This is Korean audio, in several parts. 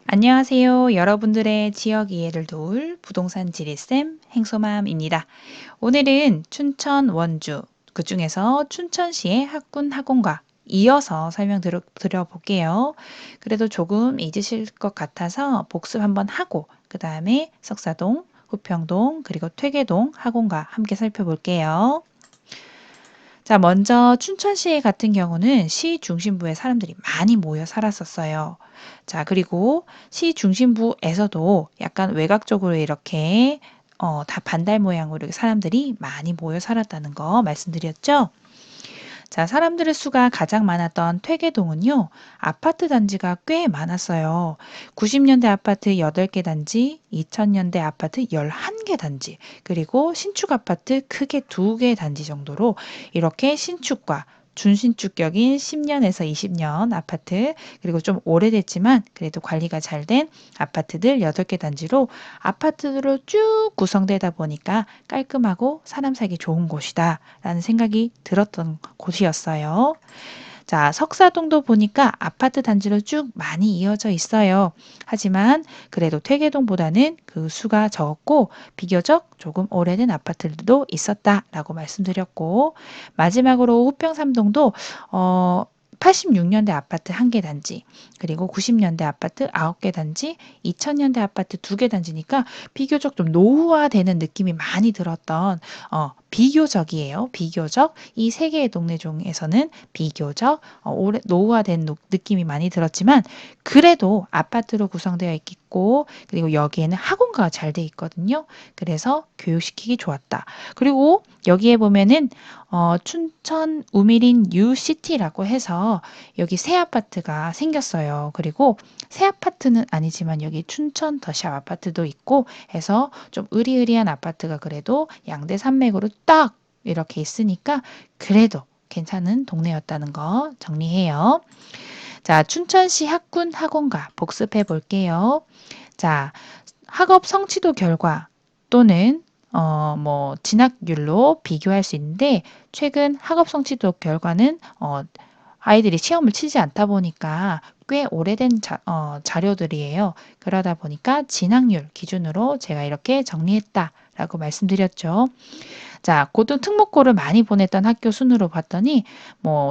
안녕하세요. 여러분들의 지역 이해를 도울 부동산 지리쌤 행소맘입니다. 오늘은 춘천 원주, 그중에서 춘천시의 학군 학원과 이어서 드려볼게요. 그래도 조금 잊으실 것 같아서 복습 한번 하고 그 다음에 석사동, 후평동, 그리고 퇴계동 학원과 함께 살펴볼게요. 자, 먼저 춘천시 같은 경우는 시 중심부에 사람들이 많이 모여 살았었어요. 자, 그리고 시 중심부에서도 약간 외곽적으로 이렇게 다 반달 모양으로 사람들이 많이 모여 살았다는 거 말씀드렸죠? 자, 사람들의 수가 가장 많았던 퇴계동은요, 아파트 단지가 꽤 많았어요. 90년대 아파트 8개 단지, 2000년대 아파트 11개 단지, 그리고 신축 아파트 크게 2개 단지 정도로 이렇게 신축과 준신축격인 10년에서 20년 아파트, 그리고 좀 오래됐지만 그래도 관리가 잘 된 아파트들 8개 단지로 아파트로 쭉 구성되다 보니까 깔끔하고 사람 살기 좋은 곳이다 라는 생각이 들었던 곳이었어요. 자, 석사동도 보니까 아파트 단지로 쭉 많이 이어져 있어요. 하지만 그래도 퇴계동보다는 그 수가 적었고 비교적 조금 오래된 아파트들도 있었다라고 말씀드렸고, 마지막으로 후평삼동도 86년대 아파트 1개 단지, 그리고 90년대 아파트 9개 단지, 2000년대 아파트 2개 단지니까 비교적 좀 노후화되는 느낌이 많이 들었던 비교적이에요. 비교적 이 세 개의 동네 중에서는 비교적 오래 노후화된 느낌이 많이 들었지만 그래도 아파트로 구성되어 있고, 그리고 여기에는 학원가가 잘 돼 있거든요. 그래서 교육시키기 좋았다. 그리고 여기에 보면은 춘천 우미린 뉴시티라고 해서 여기 새 아파트가 생겼어요. 그리고 새 아파트는 아니지만 여기 춘천 더샵 아파트도 있고 해서 좀 으리으리한 아파트가 그래도 양대 산맥으로 딱 이렇게 있으니까 그래도 괜찮은 동네였다는 거 정리해요. 자, 춘천시 학군 학원가 복습해 볼게요. 자, 학업 성취도 결과 또는 진학률로 비교할 수 있는데, 최근 학업 성취도 결과는 아이들이 시험을 치지 않다 보니까 꽤 오래된 자료들이에요. 그러다 보니까 진학률 기준으로 제가 이렇게 정리했다라고 말씀드렸죠. 자, 고등 특목고를 많이 보냈던 학교 순으로 봤더니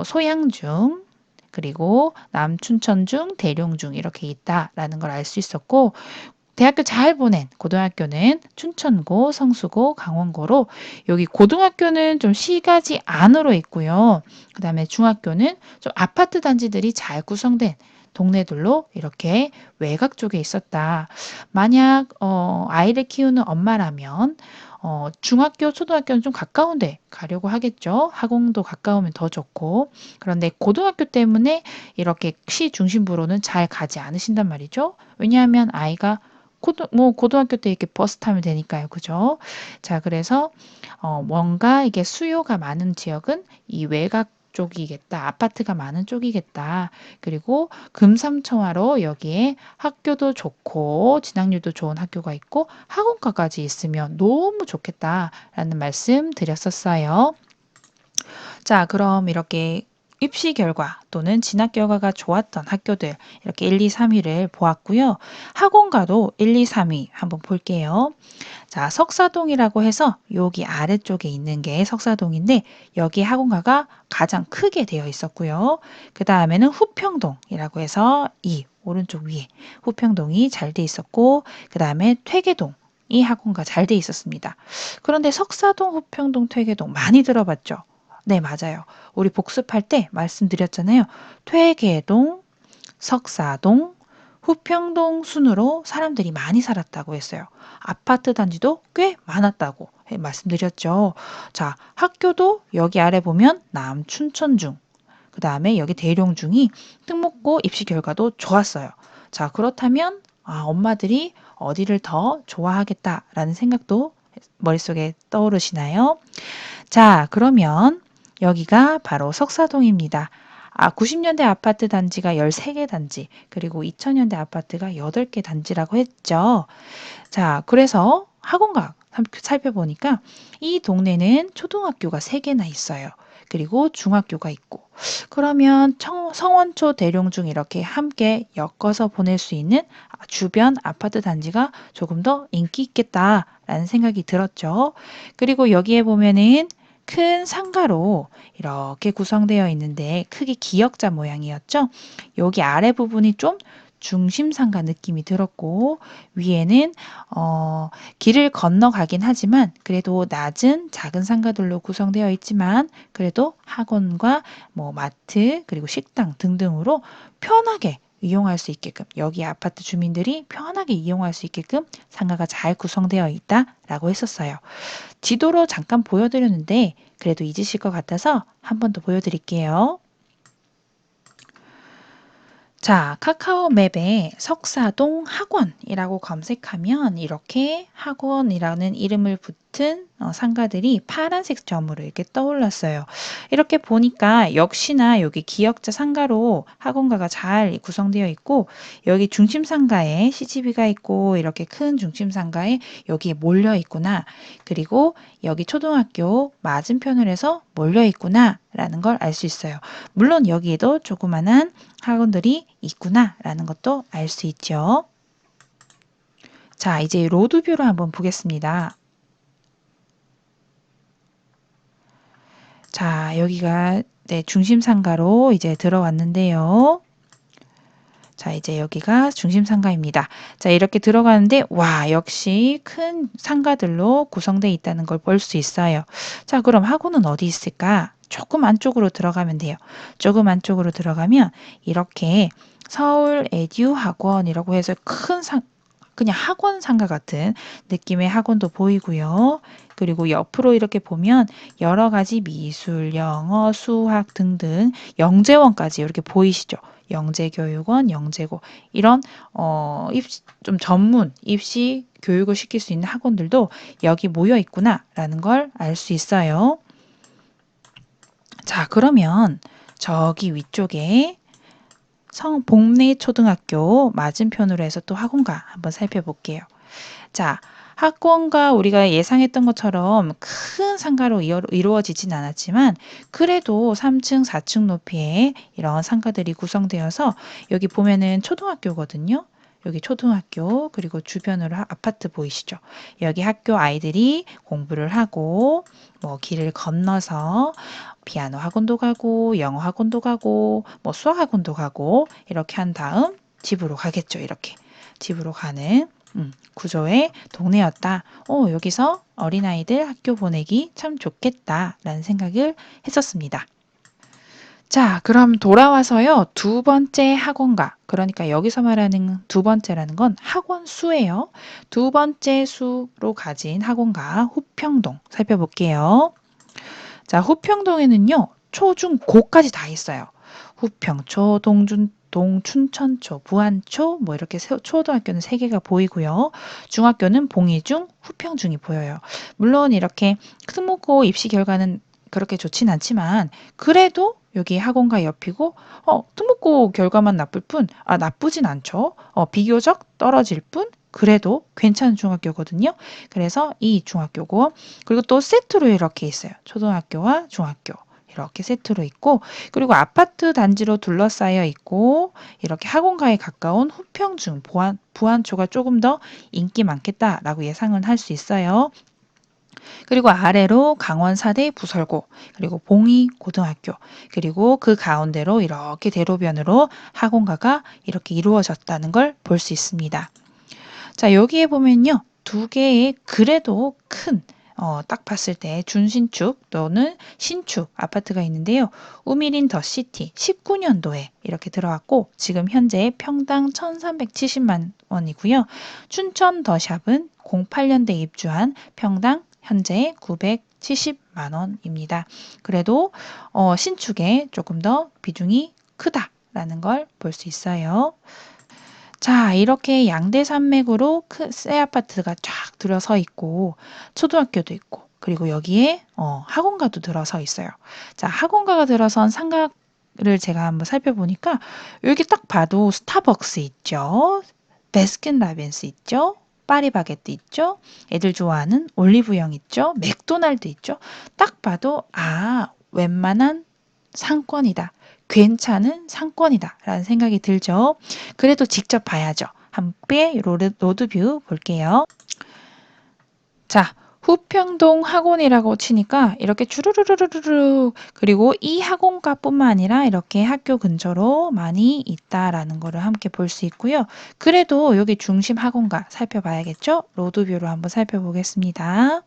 소양중, 그리고 남춘천중, 대룡중 이렇게 있다라는 걸 알 수 있었고, 대학교 잘 보낸 고등학교는 춘천고, 성수고, 강원고로, 여기 고등학교는 좀 시가지 안으로 있고요. 그 다음에 중학교는 좀 아파트 단지들이 잘 구성된 동네들로 이렇게 외곽 쪽에 있었다. 만약 아이를 키우는 엄마라면 중학교, 초등학교는 좀 가까운데 가려고 하겠죠. 학원도 가까우면 더 좋고. 그런데 고등학교 때문에 이렇게 시 중심부로는 잘 가지 않으신단 말이죠. 왜냐하면 아이가 고등학교 때 이렇게 버스 타면 되니까요. 그죠? 자, 그래서 뭔가 이게 수요가 많은 지역은 이 외곽 쪽이겠다. 아파트가 많은 쪽이겠다. 그리고 금삼청화로 여기에 학교도 좋고 진학률도 좋은 학교가 있고 학원가까지 있으면 너무 좋겠다라는 말씀 드렸었어요. 자, 그럼 이렇게 입시 결과 또는 진학 결과가 좋았던 학교들 이렇게 1, 2, 3위를 보았고요. 학원가도 1, 2, 3위 한번 볼게요. 자, 석사동이라고 해서 여기 아래쪽에 있는 게 석사동인데 여기 학원가가 가장 크게 되어 있었고요. 그 다음에는 후평동이라고 해서 이 오른쪽 위에 후평동이 잘 돼 있었고, 그 다음에 퇴계동 이 학원가 잘 돼 있었습니다. 그런데 석사동, 후평동, 퇴계동 많이 들어봤죠? 네, 맞아요. 우리 복습할 때 말씀드렸잖아요. 퇴계동, 석사동, 후평동 순으로 사람들이 많이 살았다고 했어요. 아파트 단지도 꽤 많았다고 말씀드렸죠. 자, 학교도 여기 아래 보면 남춘천중, 그 다음에 여기 대룡중이 특목고 입시 결과도 좋았어요. 자, 그렇다면 엄마들이 어디를 더 좋아하겠다라는 생각도 머릿속에 떠오르시나요? 자, 그러면 여기가 바로 석사동입니다. 90년대 아파트 단지가 13개 단지, 그리고 2000년대 아파트가 8개 단지라고 했죠. 자, 그래서 학원가 살펴보니까 이 동네는 초등학교가 3개나 있어요. 그리고 중학교가 있고 그러면 성원초, 대룡중 이렇게 함께 엮어서 보낼 수 있는 주변 아파트 단지가 조금 더 인기 있겠다라는 생각이 들었죠. 그리고 여기에 보면은 큰 상가로 이렇게 구성되어 있는데 크게 기역자 모양이었죠. 여기 아래 부분이 좀 중심 상가 느낌이 들었고 위에는 길을 건너가긴 하지만 그래도 낮은 작은 상가들로 구성되어 있지만 그래도 학원과 뭐 마트 그리고 식당 등등으로 편하게 이용할 수 있게끔 여기 아파트 주민들이 편하게 이용할 수 있게끔 상가가 잘 구성되어 있다라고 했었어요. 지도로 잠깐 보여드렸는데 그래도 잊으실 것 같아서 한 번 더 보여드릴게요. 자, 카카오 맵에 석사동 학원이라고 검색하면 이렇게 학원이라는 이름을 붙은 상가들이 파란색 점으로 이렇게 떠올랐어요. 이렇게 보니까 역시나 여기 기역자 상가로 학원가가 잘 구성되어 있고 여기 중심 상가에 CGV가 있고 이렇게 큰 중심 상가에 여기에 몰려 있구나. 그리고 여기 초등학교 맞은편을 해서 몰려 있구나 라는 걸 알 수 있어요. 물론 여기에도 조그만한 학원들이 있구나라는 것도 알 수 있죠. 자, 이제 로드뷰를 한번 보겠습니다. 자, 여기가 네, 중심 상가로 이제 들어왔는데요. 자, 이제 여기가 중심 상가입니다. 자, 이렇게 들어가는데 와, 역시 큰 상가들로 구성되어 있다는 걸 볼 수 있어요. 자, 그럼 학원은 어디 있을까? 조금 안쪽으로 들어가면 돼요. 조금 안쪽으로 들어가면 이렇게 서울 에듀 학원이라고 해서 그냥 학원 상가 같은 느낌의 학원도 보이고요. 그리고 옆으로 이렇게 보면 여러 가지 미술, 영어, 수학 등등 영재원까지 이렇게 보이시죠? 영재교육원, 영재고 이런 입시 좀 전문 입시 교육을 시킬 수 있는 학원들도 여기 모여 있구나라는 걸 알 수 있어요. 자, 그러면 저기 위쪽에 성복례 초등학교 맞은편으로 해서 또 학원가 한번 살펴볼게요. 자, 학원가 우리가 예상했던 것처럼 큰 상가로 이루어지진 않았지만 그래도 3층, 4층 높이의 이런 상가들이 구성되어서 여기 보면은 초등학교거든요. 여기 초등학교 그리고 주변으로 아파트 보이시죠? 여기 학교 아이들이 공부를 하고 뭐 길을 건너서 피아노 학원도 가고 영어 학원도 가고 뭐 수학 학원도 가고 이렇게 한 다음 집으로 가겠죠. 이렇게 집으로 가는 구조의 동네였다. 여기서 어린아이들 학교 보내기 참 좋겠다라는 생각을 했었습니다. 자, 그럼 돌아와서요. 두 번째 학원가. 그러니까 여기서 말하는 두 번째라는 건 학원 수예요. 두 번째 수로 가진 학원가 후평동 살펴볼게요. 자, 후평동에는요. 초, 중, 고까지 다 있어요. 후평초, 동춘천초, 부안초 뭐 이렇게 초등학교는 3개가 보이고요. 중학교는 봉이중, 후평중이 보여요. 물론 이렇게 특목고 입시 결과는 그렇게 좋진 않지만 그래도 여기 학원가 옆이고 특목고 결과만 나쁘진 않죠. 비교적 떨어질 뿐 그래도 괜찮은 중학교거든요. 그래서 이 중학교고 그리고 또 세트로 이렇게 있어요. 초등학교와 중학교. 이렇게 세트로 있고 그리고 아파트 단지로 둘러싸여 있고 이렇게 학원가에 가까운 후평중 부안초가 조금 더 인기 많겠다라고 예상은 할 수 있어요. 그리고 아래로 강원 사대 부설고 그리고 봉이 고등학교 그리고 그 가운데로 이렇게 대로변으로 학원가가 이렇게 이루어졌다는 걸 볼 수 있습니다. 자, 여기에 보면요. 두 개의 그래도 큰 딱 봤을 때 준신축 또는 신축 아파트가 있는데요. 우미린 더 시티 19년도에 이렇게 들어왔고 지금 현재 평당 1,370만 원이고요. 춘천 더 샵은 08년대 입주한 평당 현재 970만 원입니다. 그래도 신축에 조금 더 비중이 크다라는 걸 볼 수 있어요. 자, 이렇게 양대산맥으로 새 아파트가 쫙 들어서 있고 초등학교도 있고 그리고 여기에 학원가도 들어서 있어요. 자, 학원가가 들어선 상가를 제가 한번 살펴보니까 여기 딱 봐도 스타벅스 있죠. 베스킨라빈스 있죠. 파리바게뜨 있죠. 애들 좋아하는 올리브영 있죠. 맥도날드 있죠. 딱 봐도 웬만한 상권이다. 괜찮은 상권이다. 라는 생각이 들죠. 그래도 직접 봐야죠. 함께 로드뷰 볼게요. 자, 후평동 학원이라고 치니까 이렇게 주르르르르르 그리고 이 학원가뿐만 아니라 이렇게 학교 근처로 많이 있다라는 거를 함께 볼 수 있고요. 그래도 여기 중심 학원가 살펴봐야겠죠? 로드뷰로 한번 살펴보겠습니다.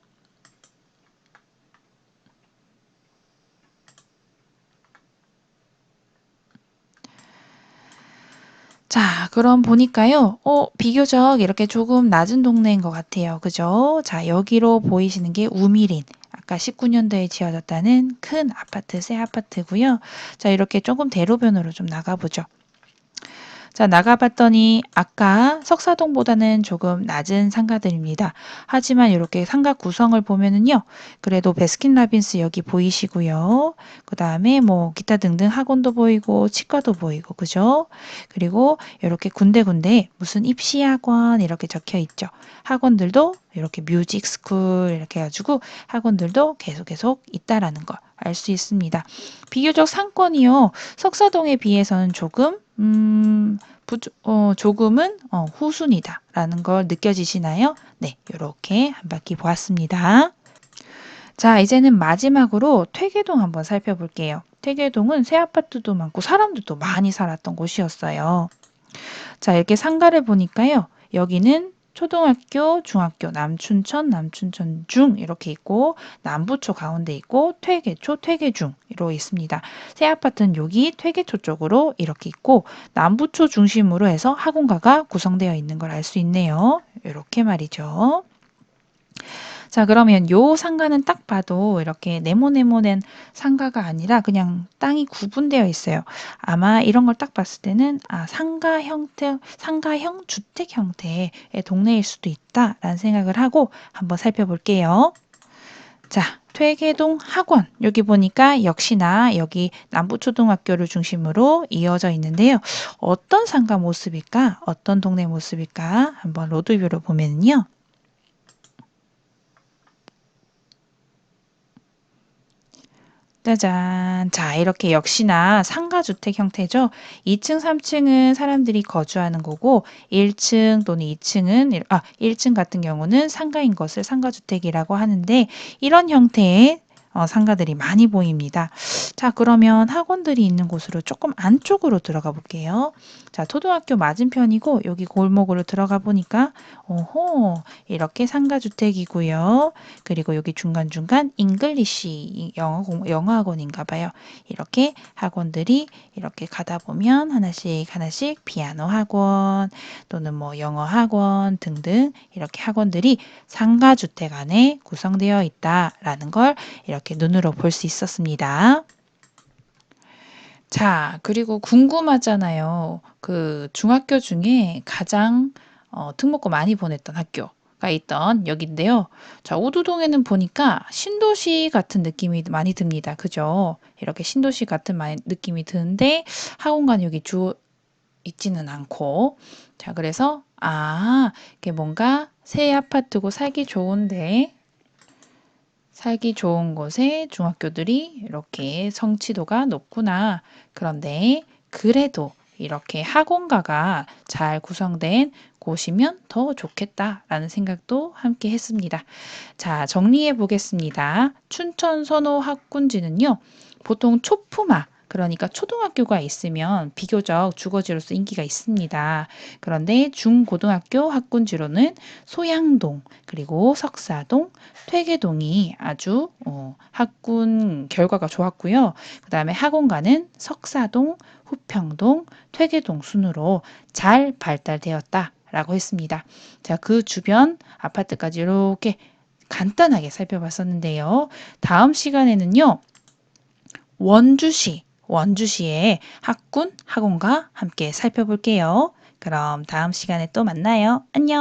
자, 그럼 보니까요. 비교적 이렇게 조금 낮은 동네인 것 같아요. 그죠? 자, 여기로 보이시는 게 우미린. 아까 19년도에 지어졌다는 큰 아파트, 새 아파트고요. 자, 이렇게 조금 대로변으로 좀 나가보죠. 자, 나가봤더니 아까 석사동보다는 조금 낮은 상가들입니다. 하지만 이렇게 상가 구성을 보면은요. 그래도 베스킨라빈스 여기 보이시고요. 그 다음에 뭐 기타 등등 학원도 보이고 치과도 보이고 그죠? 그리고 이렇게 군데군데 무슨 입시학원 이렇게 적혀 있죠. 학원들도 이렇게 뮤직 스쿨 이렇게 해가지고 학원들도 계속 있다라는 걸 알 수 있습니다. 비교적 상권이요. 석사동에 비해서는 조금 조금은 후순이다라는 걸 느껴지시나요? 네, 이렇게 한 바퀴 보았습니다. 자, 이제는 마지막으로 퇴계동 한번 살펴볼게요. 퇴계동은 새 아파트도 많고 사람들도 많이 살았던 곳이었어요. 자, 이렇게 상가를 보니까요. 여기는 초등학교, 중학교, 남춘천, 남춘천 중 이렇게 있고 남부초 가운데 있고 퇴계초, 퇴계중으로 있습니다. 새 아파트는 여기 퇴계초 쪽으로 이렇게 있고 남부초 중심으로 해서 학원가가 구성되어 있는 걸 알 수 있네요. 이렇게 말이죠. 자, 그러면 요 상가는 딱 봐도 이렇게 네모네모낸 상가가 아니라 그냥 땅이 구분되어 있어요. 아마 이런 걸 딱 봤을 때는 상가 형태, 상가형 주택 형태의 동네일 수도 있다라는 생각을 하고 한번 살펴볼게요. 자, 퇴계동 학원. 여기 보니까 역시나 여기 남부초등학교를 중심으로 이어져 있는데요. 어떤 상가 모습일까? 어떤 동네 모습일까? 한번 로드뷰로 보면요. 짜잔. 자, 이렇게 역시나 상가주택 형태죠. 2층, 3층은 사람들이 거주하는 거고 1층 또는 2층은 1층 같은 경우는 상가인 것을 상가주택이라고 하는데 이런 형태의 상가들이 많이 보입니다. 자, 그러면 학원들이 있는 곳으로 조금 안쪽으로 들어가 볼게요. 자, 초등학교 맞은편이고 여기 골목으로 들어가 보니까 오호, 이렇게 상가주택이고요. 그리고 여기 중간중간 잉글리시 영어 학원인가 봐요. 이렇게 학원들이 이렇게 가다 보면 하나씩 하나씩 피아노 학원 또는 뭐 영어 학원 등등 이렇게 학원들이 상가주택 안에 구성되어 있다라는 걸 이렇게 눈으로 볼 수 있었습니다. 자, 그리고 궁금하잖아요. 그 중학교 중에 가장 특목고 많이 보냈던 학교가 있던 여긴데요. 자, 오두동에는 보니까 신도시 같은 느낌이 많이 듭니다. 그죠? 이렇게 신도시 같은 느낌이 드는데 학원관 여기 있지는 않고. 자, 그래서 이게 뭔가 새 아파트고 살기 좋은 곳에 중학교들이 이렇게 성취도가 높구나. 그런데 그래도 이렇게 학원가가 잘 구성된 곳이면 더 좋겠다라는 생각도 함께 했습니다. 자, 정리해 보겠습니다. 춘천 선호 학군지는요, 보통 초품화, 그러니까 초등학교가 있으면 비교적 주거지로서 인기가 있습니다. 그런데 중고등학교 학군지로는 소양동, 그리고 석사동, 퇴계동이 아주 학군 결과가 좋았고요. 그 다음에 학원가는 석사동, 후평동, 퇴계동 순으로 잘 발달되었다라고 했습니다. 자, 그 주변 아파트까지 이렇게 간단하게 살펴봤었는데요. 다음 시간에는요. 원주시의 학군, 학원과 함께 살펴볼게요. 그럼 다음 시간에 또 만나요. 안녕!